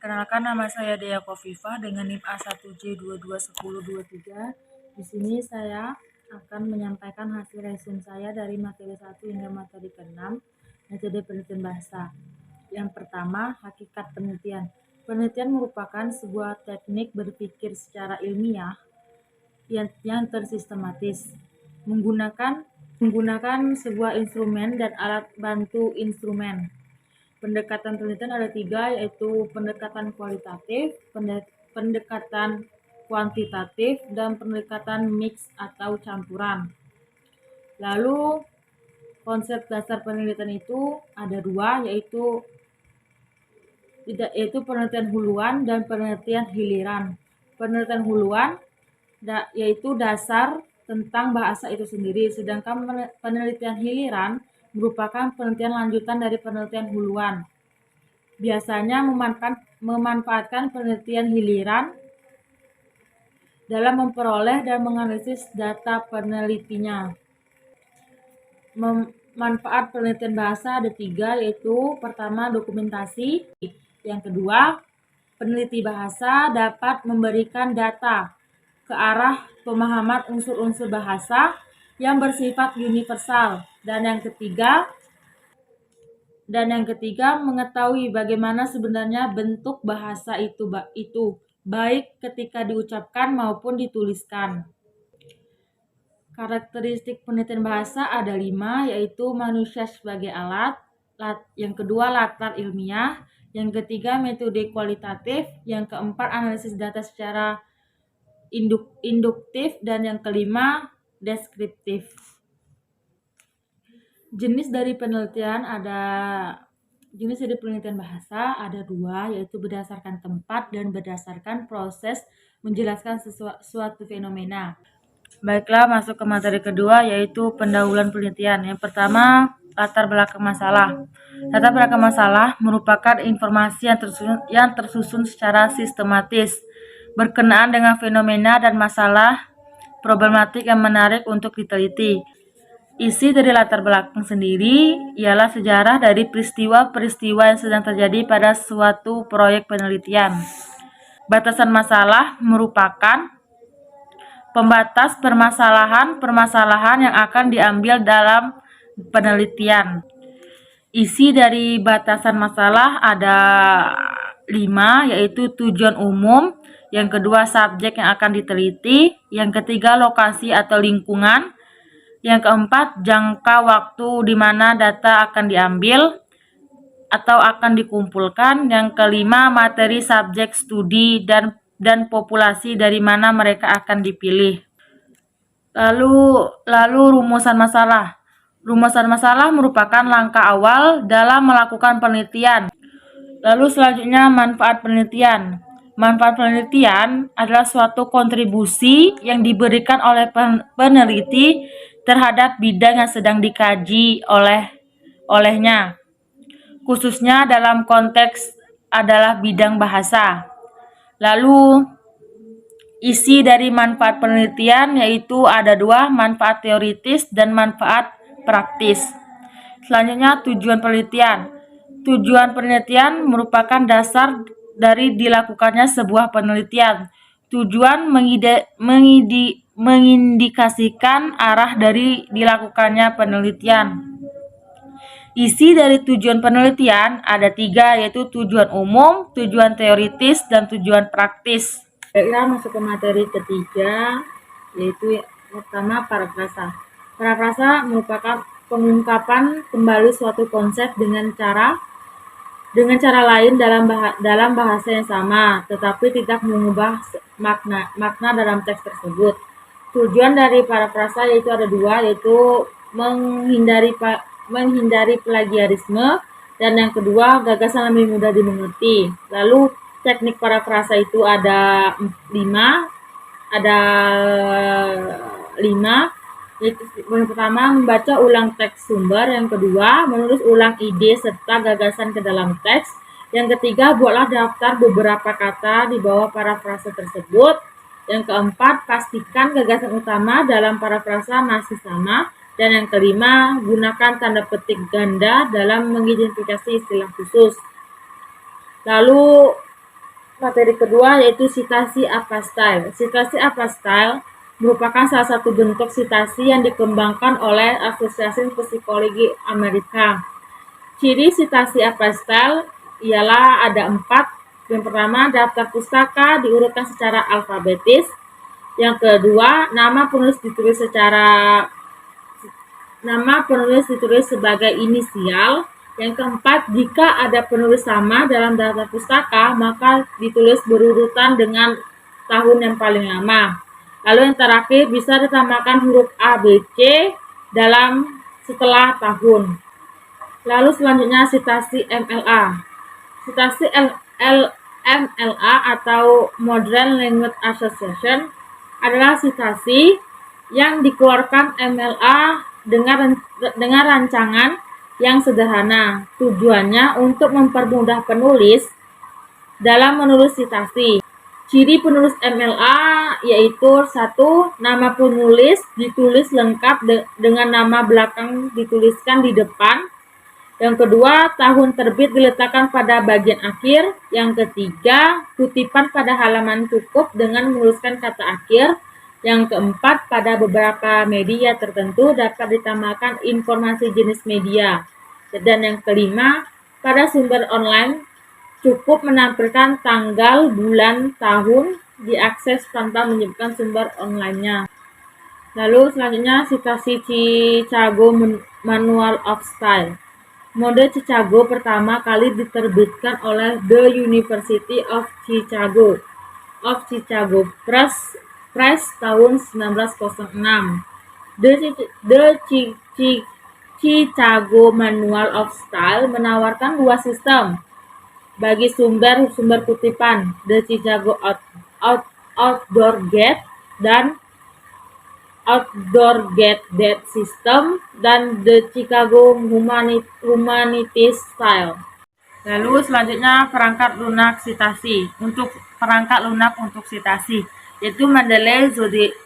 Perkenalkan, nama saya Dea Kofifah dengan NIM A1J221023. Di sini saya akan menyampaikan hasil resume saya dari materi 1 hingga materi ke-6 metode penelitian bahasa. Yang pertama, hakikat penelitian. Penelitian merupakan sebuah teknik berpikir secara ilmiah yang tersistematis, menggunakan sebuah instrumen dan alat bantu instrumen. Pendekatan penelitian ada 3, yaitu pendekatan kualitatif, pendekatan kuantitatif, dan pendekatan mix atau campuran. Lalu konsep dasar penelitian itu ada 2, yaitu penelitian huluan dan penelitian hiliran. Penelitian huluan yaitu dasar tentang bahasa itu sendiri, sedangkan penelitian hiliran merupakan penelitian lanjutan dari penelitian huluan. Biasanya memanfaatkan penelitian hiliran dalam memperoleh dan menganalisis data penelitinya. Manfaat penelitian bahasa ada 3, yaitu pertama dokumentasi, yang kedua peneliti bahasa dapat memberikan data ke arah pemahaman unsur-unsur bahasa yang bersifat universal, dan yang ketiga mengetahui bagaimana sebenarnya bentuk bahasa itu baik ketika diucapkan maupun dituliskan. Karakteristik penelitian bahasa ada 5, yaitu manusia sebagai alat, yang kedua latar ilmiah, yang ketiga metode kualitatif, yang keempat analisis data secara induktif, dan yang kelima deskriptif. Jenis dari penelitian bahasa ada 2, yaitu berdasarkan tempat dan berdasarkan proses menjelaskan suatu fenomena. Baiklah, masuk ke materi kedua, yaitu pendahuluan penelitian. Yang pertama, latar belakang masalah. Latar belakang masalah merupakan informasi yang tersusun secara sistematis berkenaan dengan fenomena dan masalah problematik yang menarik untuk diteliti. Isi dari latar belakang sendiri ialah sejarah dari peristiwa-peristiwa yang sedang terjadi pada suatu proyek penelitian. Batasan masalah merupakan pembatas permasalahan yang akan diambil dalam penelitian. Isi dari batasan masalah ada 5, yaitu tujuan umum, yang kedua subjek yang akan diteliti, yang ketiga lokasi atau lingkungan, yang keempat jangka waktu di mana data akan diambil atau akan dikumpulkan, yang kelima materi subjek studi dan populasi dari mana mereka akan dipilih. Lalu rumusan masalah. Rumusan masalah merupakan langkah awal dalam melakukan penelitian. Lalu selanjutnya manfaat penelitian. Manfaat penelitian adalah suatu kontribusi yang diberikan oleh peneliti terhadap bidang yang sedang dikaji olehnya, khususnya dalam konteks adalah bidang bahasa. Lalu isi dari manfaat penelitian yaitu ada 2, manfaat teoritis dan manfaat praktis. Selanjutnya tujuan penelitian. Tujuan penelitian merupakan dasar dari dilakukannya sebuah penelitian. Tujuan mengindikasikan arah dari dilakukannya penelitian. Isi dari tujuan penelitian ada 3, yaitu tujuan umum, tujuan teoritis, dan tujuan praktis. Baiklah, masuk ke materi ketiga, yaitu pertama parafrasa. Parafrasa merupakan pengungkapan kembali suatu konsep dengan cara lain dalam bahasa yang sama, tetapi tidak mengubah makna dalam teks tersebut. Tujuan dari parafrasa yaitu ada 2, yaitu menghindari plagiarisme, dan yang kedua gagasan lebih mudah dimengerti. Lalu teknik parafrasa itu ada 5, yaitu yang pertama membaca ulang teks sumber, yang kedua menulis ulang ide serta gagasan ke dalam teks, yang ketiga buatlah daftar beberapa kata di bawah parafrasa tersebut, yang keempat pastikan gagasan utama dalam parafrasa masih sama, dan yang kelima gunakan tanda petik ganda dalam mengidentifikasi istilah khusus. Lalu materi kedua yaitu citasi apostyle. Citasi apostyle merupakan salah satu bentuk citasi yang dikembangkan oleh Asosiasi Psikologi Amerika. Ciri citasi apostyle ialah ada 4. Yang pertama, daftar pustaka diurutkan secara alfabetis. Yang kedua, nama penulis ditulis sebagai inisial. Yang keempat, jika ada penulis sama dalam daftar pustaka, maka ditulis berurutan dengan tahun yang paling lama. Lalu yang terakhir, bisa ditambahkan huruf A, B, C setelah tahun. Lalu selanjutnya citasi MLA. Citasi MLA atau Modern Language Association adalah citasi yang dikeluarkan MLA dengan rancangan yang sederhana. Tujuannya untuk mempermudah penulis dalam menulis citasi. Ciri penulis MLA yaitu 1. Nama penulis ditulis lengkap dengan nama belakang dituliskan di depan. Yang kedua, tahun terbit diletakkan pada bagian akhir. Yang ketiga, kutipan pada halaman cukup dengan menuliskan kata akhir. Yang keempat, pada beberapa media tertentu dapat ditambahkan informasi jenis media. Dan yang kelima, pada sumber online cukup menampilkan tanggal, bulan, tahun diakses tanpa menyebutkan sumber online-nya. Lalu selanjutnya citasi Chicago Manual of Style. Mode Chicago pertama kali diterbitkan oleh The University of Chicago Press tahun 1906. The Chicago Manual of Style menawarkan dua sistem bagi sumber kutipan, The Chicago Outdoor Gate dan Outdoor Gate System dan The Chicago Humanities Style. Lalu selanjutnya perangkat lunak citasi. Untuk perangkat lunak untuk citasi yaitu Mendeley,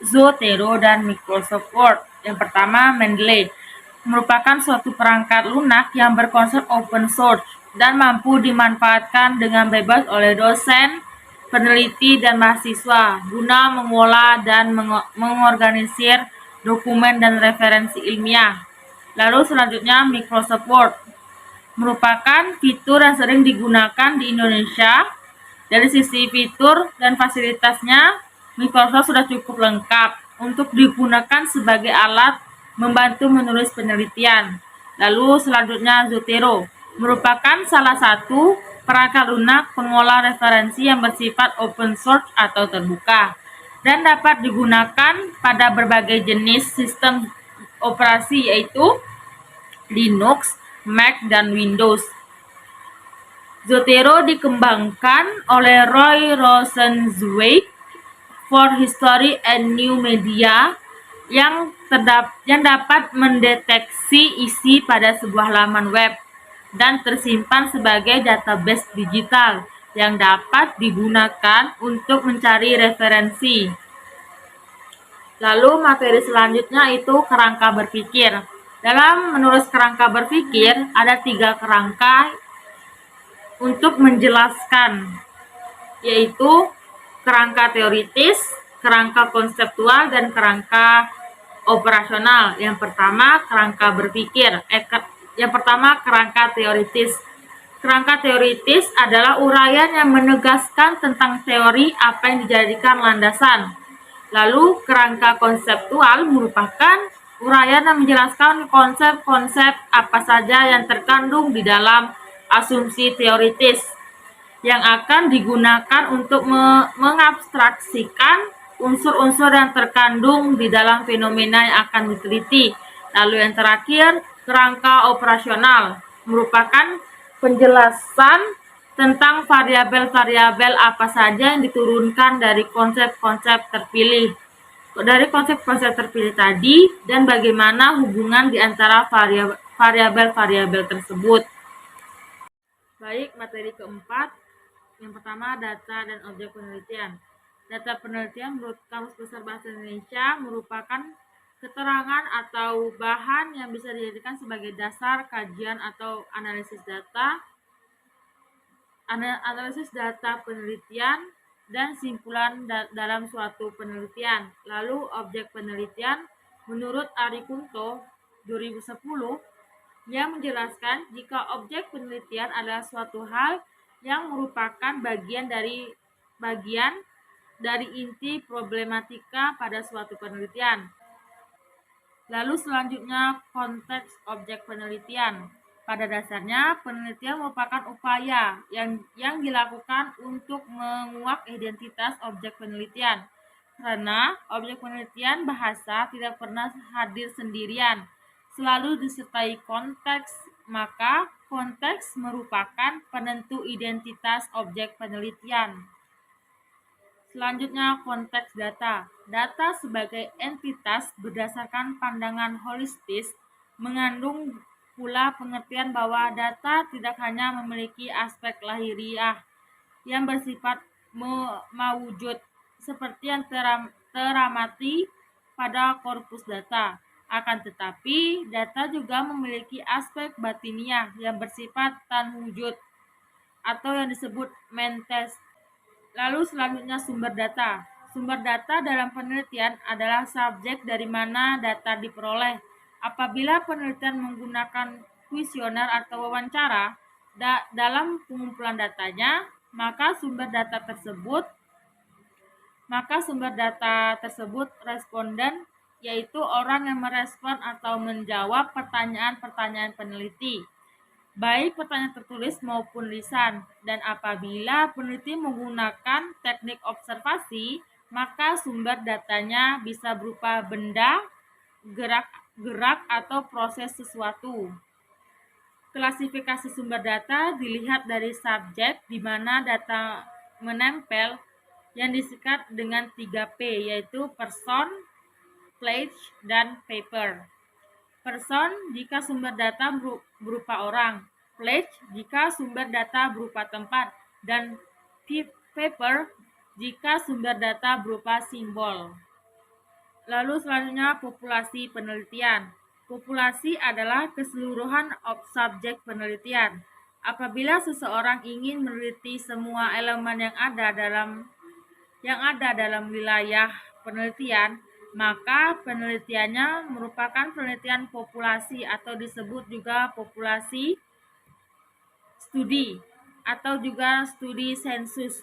Zotero, dan Microsoft Word. Yang pertama, Mendeley merupakan suatu perangkat lunak yang berkonsep open source dan mampu dimanfaatkan dengan bebas oleh dosen, peneliti, dan mahasiswa guna mengolah dan mengorganisir dokumen dan referensi ilmiah. Lalu selanjutnya Microsoft Word merupakan fitur yang sering digunakan di Indonesia. Dari sisi fitur dan fasilitasnya, Microsoft sudah cukup lengkap untuk digunakan sebagai alat membantu menulis penelitian. Lalu selanjutnya Zotero merupakan salah satu perangkat lunak pengolah referensi yang bersifat open source atau terbuka dan dapat digunakan pada berbagai jenis sistem operasi yaitu Linux, Mac, dan Windows. Zotero dikembangkan oleh Roy Rosenzweig for History and New Media yang dapat mendeteksi isi pada sebuah laman web dan tersimpan sebagai database digital yang dapat digunakan untuk mencari referensi. Lalu materi selanjutnya itu kerangka berpikir. Dalam menulis kerangka berpikir ada 3 kerangka untuk menjelaskan, yaitu kerangka teoritis, kerangka konseptual, dan kerangka operasional. Yang pertama, kerangka berpikir. Yang pertama, kerangka teoritis. Kerangka teoritis adalah uraian yang menegaskan tentang teori apa yang dijadikan landasan. Lalu, kerangka konseptual merupakan uraian yang menjelaskan konsep-konsep apa saja yang terkandung di dalam asumsi teoritis yang akan digunakan untuk mengabstraksikan unsur-unsur yang terkandung di dalam fenomena yang akan diteliti. Lalu yang terakhir, kerangka operasional merupakan penjelasan tentang variabel-variabel apa saja yang diturunkan dari konsep-konsep terpilih. Dari konsep-konsep terpilih tadi dan bagaimana hubungan di antara variabel-variabel tersebut. Baik, materi keempat. Yang pertama, data dan objek penelitian. Data penelitian menurut Kamus Besar Bahasa Indonesia merupakan keterangan atau bahan yang bisa dijadikan sebagai dasar kajian atau analisis data. analisis data penelitian dan simpulan dalam suatu penelitian. Lalu objek penelitian menurut Ari Kunto 2010 yang menjelaskan jika objek penelitian adalah suatu hal yang merupakan bagian dari inti problematika pada suatu penelitian. Lalu selanjutnya konteks objek penelitian. Pada dasarnya, penelitian merupakan upaya yang dilakukan untuk menguak identitas objek penelitian. Karena objek penelitian bahasa tidak pernah hadir sendirian, selalu disertai konteks, maka konteks merupakan penentu identitas objek penelitian. Selanjutnya, konteks data. Data sebagai entitas berdasarkan pandangan holistis mengandung pula pengertian bahwa data tidak hanya memiliki aspek lahiriah yang bersifat mewujud seperti yang teramati pada korpus data. Akan tetapi, data juga memiliki aspek batiniah yang bersifat tanwujud atau yang disebut mentes. Lalu selanjutnya sumber data. Sumber data dalam penelitian adalah subjek dari mana data diperoleh. Apabila penelitian menggunakan kuesioner atau wawancara dalam pengumpulan datanya, maka sumber data tersebut responden, yaitu orang yang merespon atau menjawab pertanyaan-pertanyaan peneliti, baik pertanyaan tertulis maupun lisan. Dan apabila peneliti menggunakan teknik observasi, maka sumber datanya bisa berupa benda, gerak atau proses sesuatu. Klasifikasi sumber data dilihat dari subjek di mana data menempel yang disikat dengan 3P, yaitu person, place, dan paper. Person jika sumber data berupa orang, place jika sumber data berupa tempat, dan paper jika sumber data berupa simbol. Lalu selanjutnya populasi penelitian. Populasi adalah keseluruhan subjek penelitian. Apabila seseorang ingin meneliti semua elemen yang ada dalam wilayah penelitian, maka penelitiannya merupakan penelitian populasi atau disebut juga populasi studi atau juga studi sensus.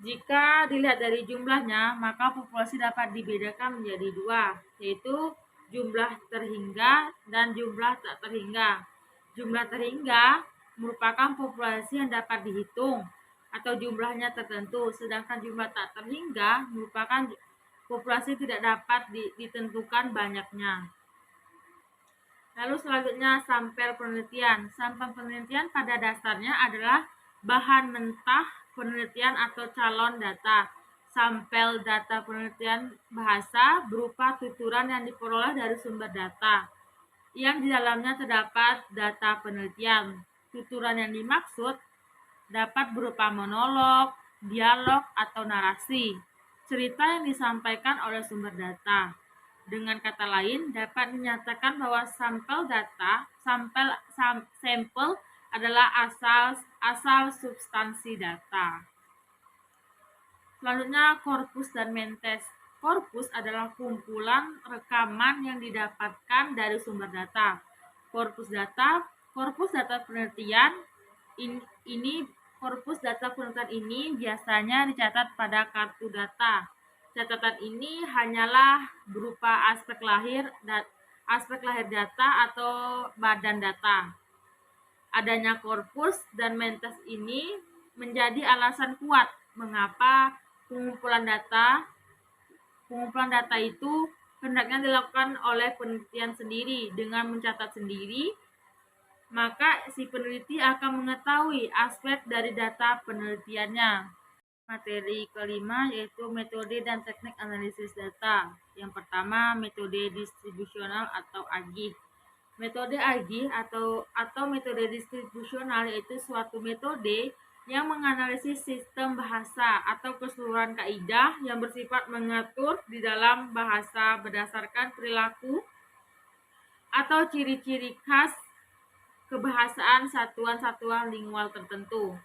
Jika dilihat dari jumlahnya, maka populasi dapat dibedakan menjadi dua, yaitu jumlah terhingga dan jumlah tak terhingga. Jumlah terhingga merupakan populasi yang dapat dihitung atau jumlahnya tertentu, sedangkan jumlah tak terhingga merupakan populasi tidak dapat ditentukan banyaknya. Lalu selanjutnya sampel penelitian. Sampel penelitian pada dasarnya adalah bahan mentah penelitian atau calon data. Sampel data penelitian bahasa berupa tuturan yang diperoleh dari sumber data yang di dalamnya terdapat data penelitian. Tuturan yang dimaksud dapat berupa monolog, dialog, atau narasi, cerita yang disampaikan oleh sumber data. Dengan kata lain, dapat dinyatakan bahwa sampel adalah asal substansi data. Selanjutnya korpus dan mentes. Korpus adalah kumpulan rekaman yang didapatkan dari sumber data. Korpus data penelitian ini biasanya dicatat pada kartu data. Catatan ini hanyalah berupa aspek lahir data atau badan data. Adanya korpus dan mentes ini menjadi alasan kuat mengapa pengumpulan data itu hendaknya dilakukan oleh penelitian sendiri. Dengan mencatat sendiri, maka si peneliti akan mengetahui aspek dari data penelitiannya. Materi kelima yaitu metode dan teknik analisis data. Yang pertama, metode distribusional atau AGI. Metode AGI atau metode distribusional yaitu suatu metode yang menganalisis sistem bahasa atau keseluruhan kaidah yang bersifat mengatur di dalam bahasa berdasarkan perilaku atau ciri-ciri khas kebahasaan satuan-satuan lingual tertentu.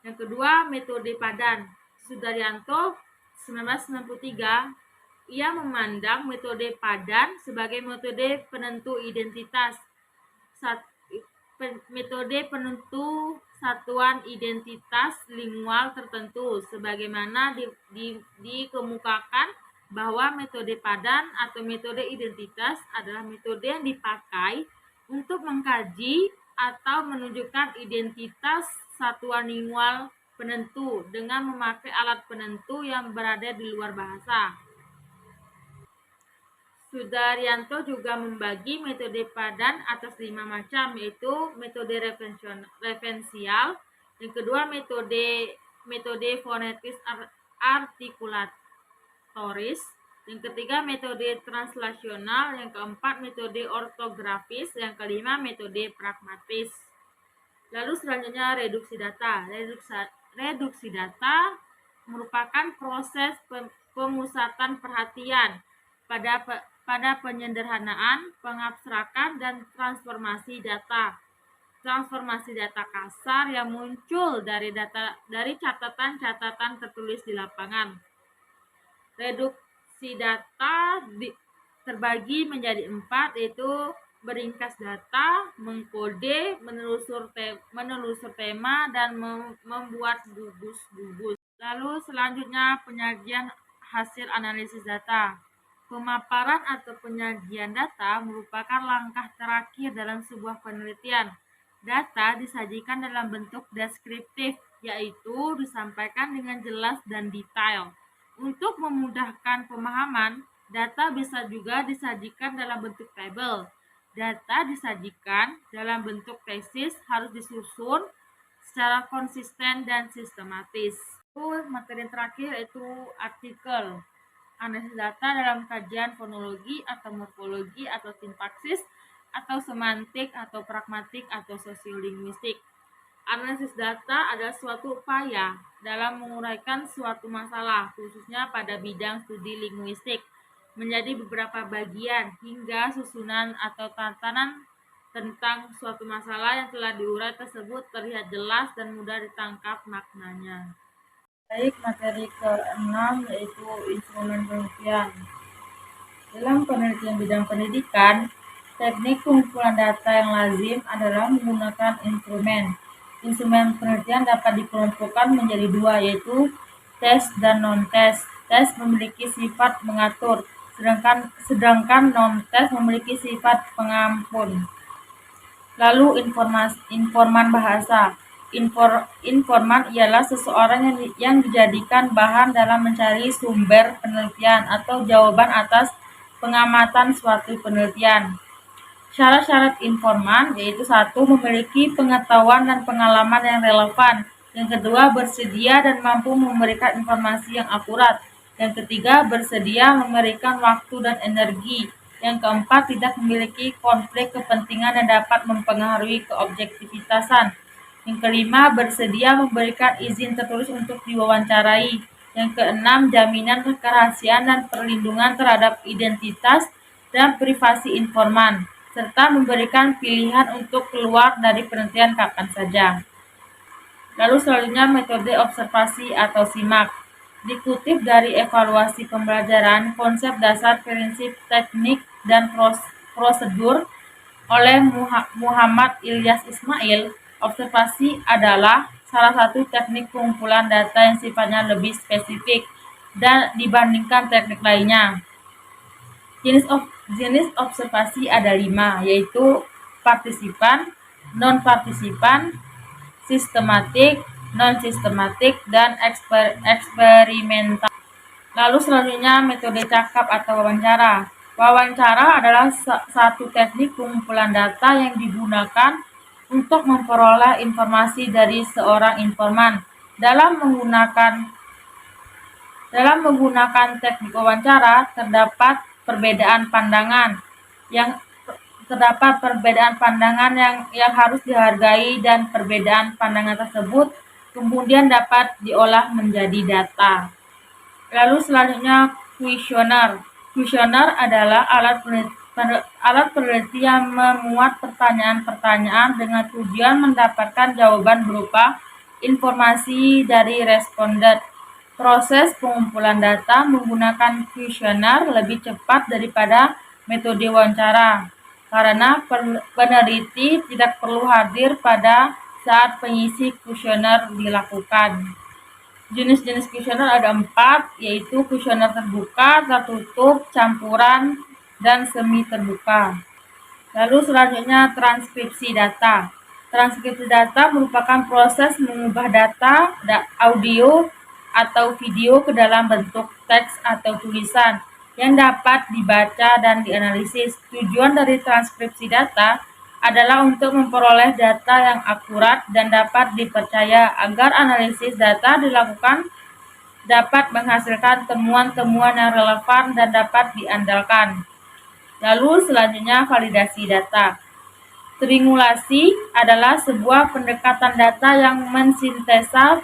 Yang kedua, metode padan. Sudaryanto 1993, ia memandang metode padan sebagai metode penentu identitas, metode penentu satuan identitas lingual tertentu, sebagaimana dikemukakan bahwa metode padan atau metode identitas adalah metode yang dipakai untuk mengkaji atau menunjukkan identitas satuan lingual penentu dengan memakai alat penentu yang berada di luar bahasa. Sudaryanto juga membagi metode padan atas 5 macam, yaitu metode referensial, yang kedua metode fonetis artikulatoris, yang ketiga metode translasional, yang keempat metode ortografis, yang kelima metode pragmatis. Lalu selanjutnya reduksi data. Reduksi data merupakan proses pemusatan perhatian pada penyederhanaan, pengabstrakan, dan transformasi data. Transformasi data kasar yang muncul dari catatan-catatan tertulis di lapangan. Reduksi data terbagi menjadi 4, yaitu meringkas data, mengkode, menelusur tema, dan membuat gugus. Lalu selanjutnya penyajian hasil analisis data. Pemaparan atau penyajian data merupakan langkah terakhir dalam sebuah penelitian. Data disajikan dalam bentuk deskriptif, yaitu disampaikan dengan jelas dan detail. Untuk memudahkan pemahaman, data bisa juga disajikan dalam bentuk tabel. Data disajikan dalam bentuk tesis harus disusun secara konsisten dan sistematis. Materi terakhir yaitu artikel. Analisis data dalam kajian fonologi atau morfologi atau sintaksis atau semantik atau pragmatik atau sosiolinguistik. Analisis data adalah suatu upaya dalam menguraikan suatu masalah, khususnya pada bidang studi linguistik, menjadi beberapa bagian hingga susunan atau tatanan tentang suatu masalah yang telah diurai tersebut terlihat jelas dan mudah ditangkap maknanya. Baik, materi ke-6 yaitu instrumen penelitian. Dalam penelitian bidang pendidikan, teknik pengumpulan data yang lazim adalah menggunakan instrumen. Instrumen penelitian dapat dikelompokkan menjadi 2, yaitu tes dan non-tes. Tes memiliki sifat mengatur, sedangkan non-tes memiliki sifat pengampun. Lalu informan bahasa. Informan ialah seseorang yang dijadikan bahan dalam mencari sumber penelitian atau jawaban atas pengamatan suatu penelitian. Syarat-syarat informan yaitu 1. Memiliki pengetahuan dan pengalaman yang relevan. Yang kedua, bersedia dan mampu memberikan informasi yang akurat. Yang ketiga, bersedia memberikan waktu dan energi. Yang keempat, tidak memiliki konflik kepentingan dan dapat mempengaruhi keobjektivitasan. Yang kelima, bersedia memberikan izin tertulis untuk diwawancarai. Yang keenam, jaminan kerahasiaan dan perlindungan terhadap identitas dan privasi informan, serta memberikan pilihan untuk keluar dari penelitian kapan saja. Lalu selanjutnya metode observasi atau SIMAK. Dikutip dari evaluasi pembelajaran, konsep dasar, prinsip, teknik, dan prosedur oleh Muhammad Ilyas Ismail, observasi adalah salah satu teknik pengumpulan data yang sifatnya lebih spesifik dan dibandingkan teknik lainnya. Jenis observasi ada 5, yaitu partisipan, non-partisipan, sistematik, non-sistematik, dan eksperimental. Lalu selanjutnya metode cakap atau wawancara. Wawancara adalah satu teknik pengumpulan data yang digunakan untuk memperoleh informasi dari seorang informan. Dalam menggunakan teknik wawancara, terdapat perbedaan pandangan yang harus dihargai, dan perbedaan pandangan tersebut kemudian dapat diolah menjadi data. Lalu selanjutnya kuesioner. Kuesioner adalah alat Alat peneliti yang memuat pertanyaan-pertanyaan dengan tujuan mendapatkan jawaban berupa informasi dari responden. Proses pengumpulan data menggunakan kuesioner lebih cepat daripada metode wawancara, karena peneliti tidak perlu hadir pada saat pengisi kuesioner dilakukan. Jenis-jenis kuesioner ada 4, yaitu kuesioner terbuka, tertutup, campuran, dan semi terbuka. Lalu selanjutnya transkripsi data. Transkripsi data merupakan proses mengubah data, audio, atau video ke dalam bentuk teks atau tulisan yang dapat dibaca dan dianalisis. Tujuan dari transkripsi data adalah untuk memperoleh data yang akurat dan dapat dipercaya agar analisis data dilakukan dapat menghasilkan temuan-temuan yang relevan dan dapat diandalkan. Lalu selanjutnya validasi data. Triangulasi adalah sebuah pendekatan data yang mensintesa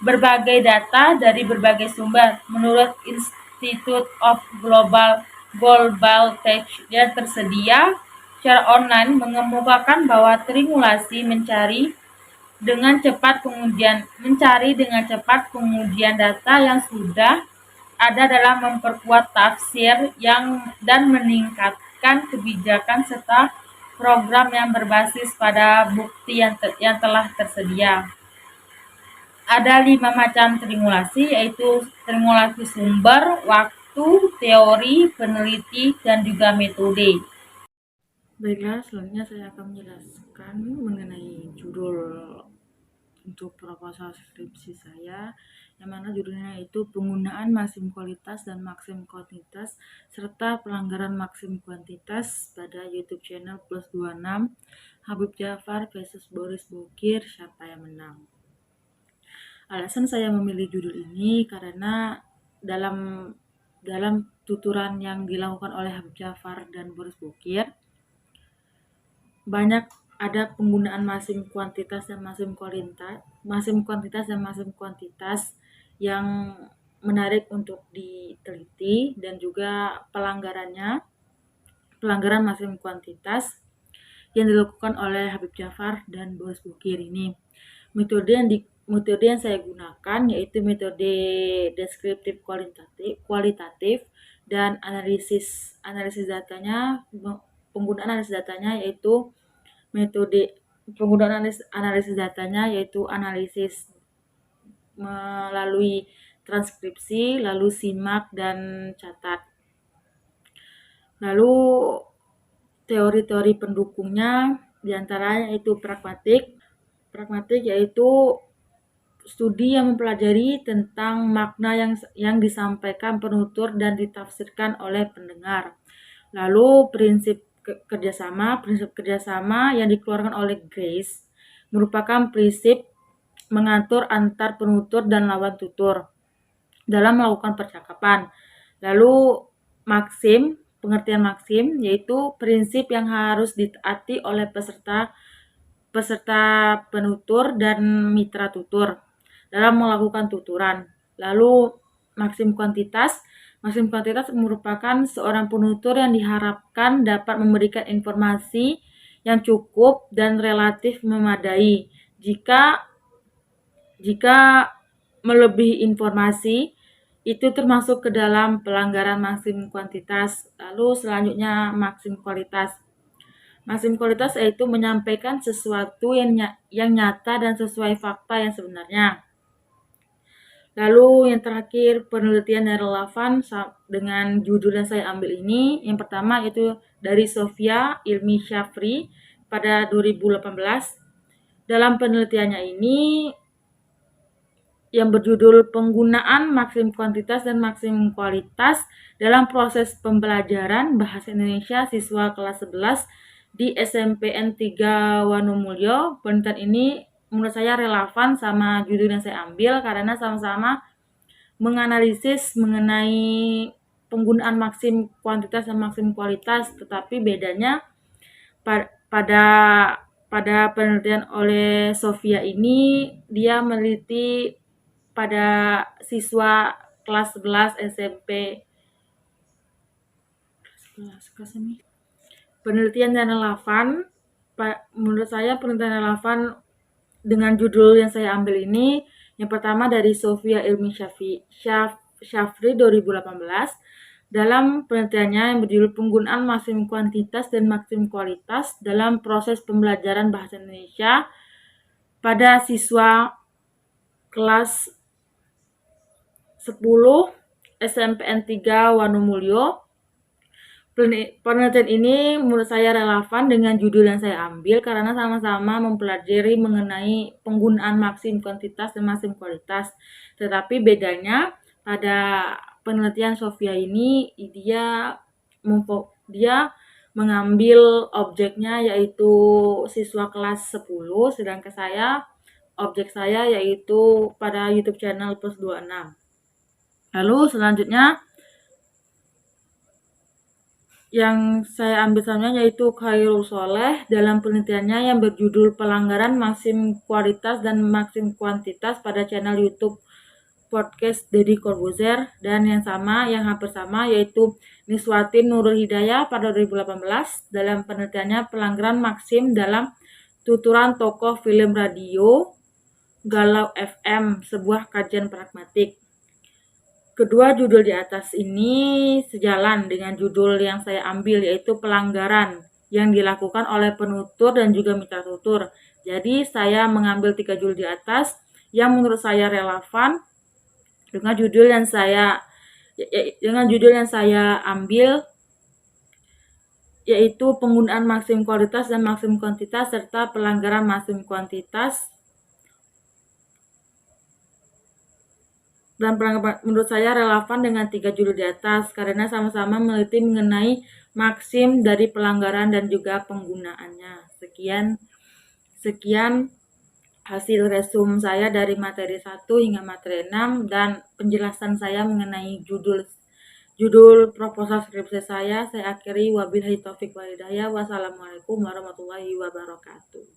berbagai data dari berbagai sumber. Menurut Institute of Global Tech yang tersedia secara online mengemukakan bahwa triangulasi mencari dengan cepat pengujian data yang sudah ada dalam memperkuat tafsir dan meningkatkan kebijakan serta program yang berbasis pada bukti yang telah tersedia. Ada 5 macam triangulasi, yaitu triangulasi sumber, waktu, teori, peneliti, dan juga metode. Baiklah, selanjutnya saya akan menjelaskan mengenai judul untuk proposal skripsi saya, yang mana judulnya itu penggunaan maksim kualitas dan maksim kuantitas serta pelanggaran maksim kuantitas pada YouTube channel Plus 26 Habib Jafar versus Boris Bokir, siapa yang menang. Alasan saya memilih judul ini karena dalam tuturan yang dilakukan oleh Habib Jafar dan Boris Bokir banyak ada penggunaan maksim kuantitas dan maksim kuantitas yang menarik untuk diteliti, dan juga pelanggaran maksim kuantitas yang dilakukan oleh Habib Jafar dan Boris Bokir ini. Metode yang saya gunakan yaitu metode deskriptif kualitatif dan analisis datanya. Penggunaan analisis datanya yaitu analisis melalui transkripsi, lalu simak dan catat. Lalu teori-teori pendukungnya diantaranya yaitu pragmatik yaitu studi yang mempelajari tentang makna yang disampaikan penutur dan ditafsirkan oleh pendengar. Lalu prinsip kerjasama yang dikeluarkan oleh Grace merupakan prinsip mengatur antar penutur dan lawan tutur dalam melakukan percakapan. Lalu pengertian maksim yaitu prinsip yang harus ditaati oleh peserta penutur dan mitra tutur dalam melakukan tuturan. Lalu maksim kuantitas merupakan seorang penutur yang diharapkan dapat memberikan informasi yang cukup dan relatif memadai. Jika melebihi informasi, itu termasuk ke dalam pelanggaran maksim kuantitas. Lalu selanjutnya maksim kualitas. Maksim kualitas yaitu menyampaikan sesuatu yang nyata dan sesuai fakta yang sebenarnya. Lalu yang terakhir, penelitian yang relevan dengan judul yang saya ambil ini. Yang pertama itu dari Sofia Ilmi Syafri pada 2018. Dalam penelitiannya ini yang berjudul penggunaan maksim kuantitas dan maksim kualitas dalam proses pembelajaran bahasa Indonesia siswa kelas 11 di SMPN 3 Wanomulyo. Penelitian ini menurut saya relevan sama judul yang saya ambil karena sama-sama menganalisis mengenai penggunaan maksim kuantitas dan maksim kualitas, tetapi bedanya pada penelitian oleh Sofia ini dia meneliti pada siswa kelas 11 SMP. Penelitian dan relevan, menurut saya penelitian relevan dengan judul yang saya ambil ini, yang pertama dari Sofia Ilmi Syafri 2018. Dalam penelitiannya yang berjudul penggunaan maksimum kuantitas dan maksimum kualitas dalam proses pembelajaran bahasa Indonesia pada siswa kelas 10 SMPN 3 Wanomulyo. Penelitian ini menurut saya relevan dengan judul yang saya ambil karena sama-sama mempelajari mengenai penggunaan maksimum kuantitas dan maksimum kualitas. Tetapi bedanya pada penelitian Sofia ini dia mengambil objeknya yaitu siswa kelas 10, sedangkan objek saya yaitu pada YouTube channel Plus 26. Lalu selanjutnya yang saya ambil selanjutnya yaitu Khairul Soleh dalam penelitiannya yang berjudul pelanggaran maksimum kualitas dan maksimum kuantitas pada channel YouTube podcast Deddy Corbuzier, dan yang hampir sama yaitu Niswatin Nurul Hidayah pada 2018 dalam penelitiannya pelanggaran maksim dalam tuturan tokoh film radio Galau FM, sebuah kajian pragmatik. Kedua judul di atas ini sejalan dengan judul yang saya ambil, yaitu pelanggaran yang dilakukan oleh penutur dan juga mitra tutur. Jadi saya mengambil 3 judul di atas yang menurut saya relevan dengan judul yang saya ambil, yaitu penggunaan maksimum kualitas dan maksimum kuantitas serta pelanggaran maksimum kuantitas. Dan menurut saya relevan dengan 3 judul di atas karena sama-sama meneliti mengenai maksim dari pelanggaran dan juga penggunaannya. Sekian hasil resum saya dari materi 1 hingga materi 6 dan penjelasan saya mengenai judul proposal skripsi saya. Saya akhiri, wabillahi taufik wal hidayah. Wassalamualaikum warahmatullahi wabarakatuh.